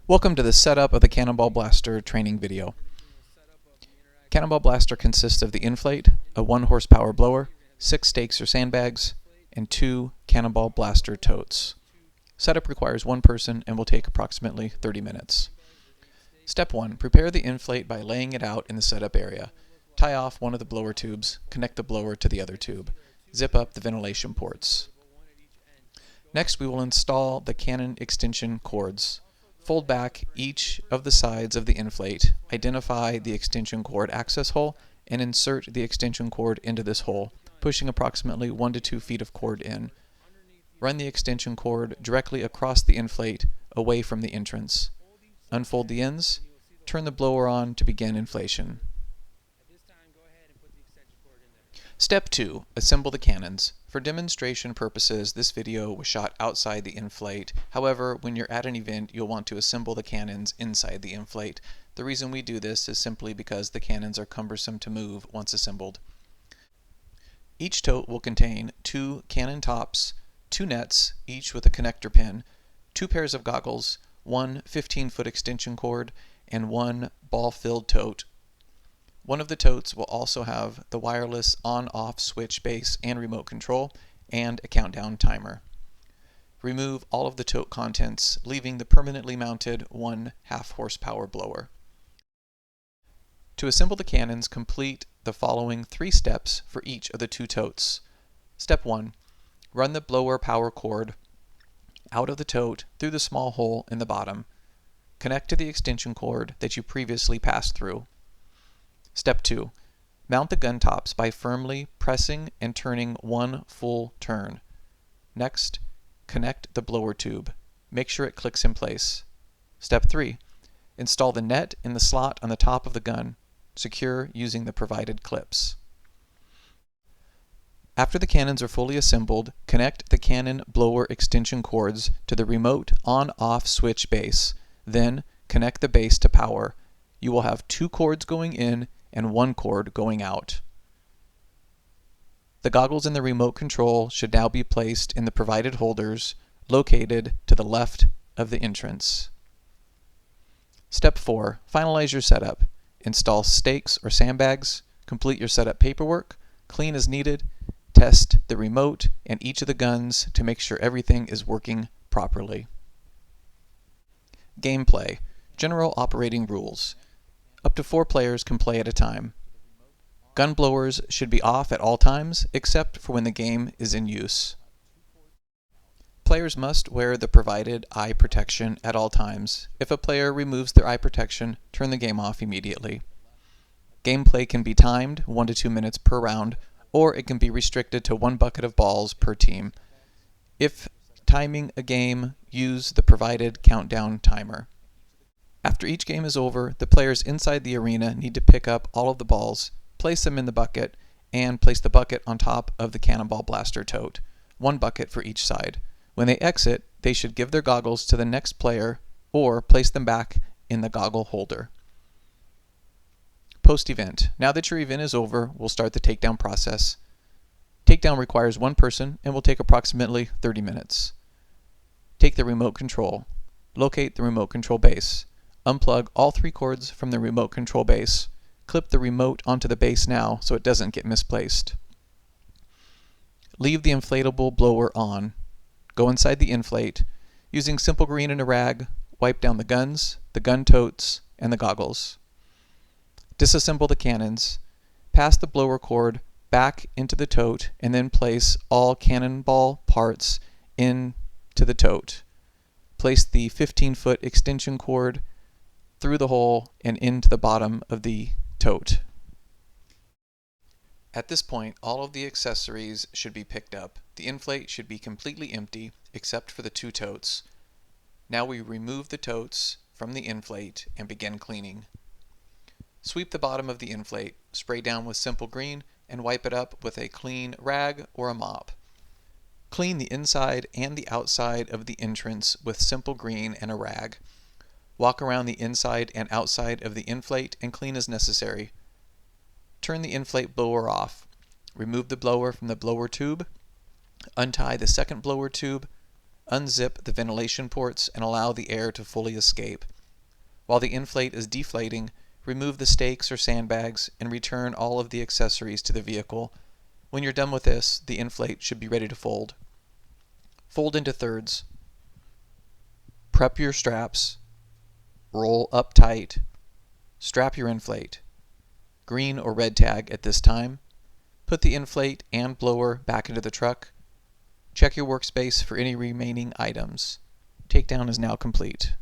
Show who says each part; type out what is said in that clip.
Speaker 1: Welcome to the setup of the Cannonball Blaster training video. Cannonball Blaster consists of the inflate, a 1 horsepower blower, 6 stakes or sandbags, and 2 Cannonball Blaster totes. Setup requires one person and will take approximately 30 minutes. Step 1. Prepare the inflate by laying it out in the setup area. Tie off one of the blower tubes, connect the blower to the other tube. Zip up the ventilation ports. Next, we will install the cannon extension cords. Fold back each of the sides of the inflate, identify the extension cord access hole, and insert the extension cord into this hole, pushing approximately 1 to 2 feet of cord in. Run the extension cord directly across the inflate, away from the entrance. Unfold the ends, turn the blower on to begin inflation. Step 2. Assemble the cannons. For demonstration purposes, this video was shot outside the inflate. However, when you're at an event, you'll want to assemble the cannons inside the inflate. The reason we do this is simply because the cannons are cumbersome to move once assembled. Each tote will contain 2 cannon tops, 2 nets, each with a connector pin, 2 pairs of goggles, 1 15-foot extension cord, and 1 ball-filled tote. One of the totes will also have the wireless on-off switch base and remote control, and a countdown timer. Remove all of the tote contents, leaving the permanently mounted 1/2 horsepower blower. To assemble the cannons, complete the following 3 steps for each of the 2 totes. Step 1. Run the blower power cord out of the tote through the small hole in the bottom. Connect to the extension cord that you previously passed through. Step 2. Mount the gun tops by firmly pressing and turning 1 full turn. Next, connect the blower tube. Make sure it clicks in place. Step 3. Install the net in the slot on the top of the gun. Secure using the provided clips. After the cannons are fully assembled, connect the cannon blower extension cords to the remote on-off switch base. Then, connect the base to power. You will have 2 cords going in and 1 cord going out. The goggles and the remote control should now be placed in the provided holders located to the left of the entrance. Step 4. Finalize your setup. Install stakes or sandbags, complete your setup paperwork, clean as needed, test the remote and each of the guns to make sure everything is working properly. Gameplay. General operating rules. Up to 4 players can play at a time. Gun blowers should be off at all times, except for when the game is in use. Players must wear the provided eye protection at all times. If a player removes their eye protection, turn the game off immediately. Gameplay can be timed 1 to 2 minutes per round, or it can be restricted to 1 bucket of balls per team. If timing a game, use the provided countdown timer. After each game is over, the players inside the arena need to pick up all of the balls, place them in the bucket, and place the bucket on top of the Cannonball Blaster tote, 1 bucket for each side. When they exit, they should give their goggles to the next player or place them back in the goggle holder. Post-event. Now that your event is over, we'll start the takedown process. Takedown requires 1 person and will take approximately 30 minutes. Take the remote control. Locate the remote control base. Unplug all 3 cords from the remote control base. Clip the remote onto the base now so it doesn't get misplaced. Leave the inflatable blower on. Go inside the inflate. Using simple green and a rag, wipe down the guns, the gun totes, and the goggles. Disassemble the cannons. Pass the blower cord back into the tote and then place all cannonball parts into the tote. Place the 15-foot extension cord through the hole and into the bottom of the tote. At this point, all of the accessories should be picked up. The inflate should be completely empty except for the 2 totes. Now we remove the totes from the inflate and begin cleaning. Sweep the bottom of the inflate, spray down with simple green, and wipe it up with a clean rag or a mop. Clean the inside and the outside of the entrance with simple green and a rag. Walk around the inside and outside of the inflate and clean as necessary. Turn the inflate blower off. Remove the blower from the blower tube. Untie the second blower tube. Unzip the ventilation ports and allow the air to fully escape. While the inflate is deflating, remove the stakes or sandbags and return all of the accessories to the vehicle. When you're done with this, the inflate should be ready to fold. Fold into thirds. Prep your straps. Roll up tight. Strap your inflate. Green or red tag at this time. Put the inflate and blower back into the truck. Check your workspace for any remaining items. Takedown is now complete.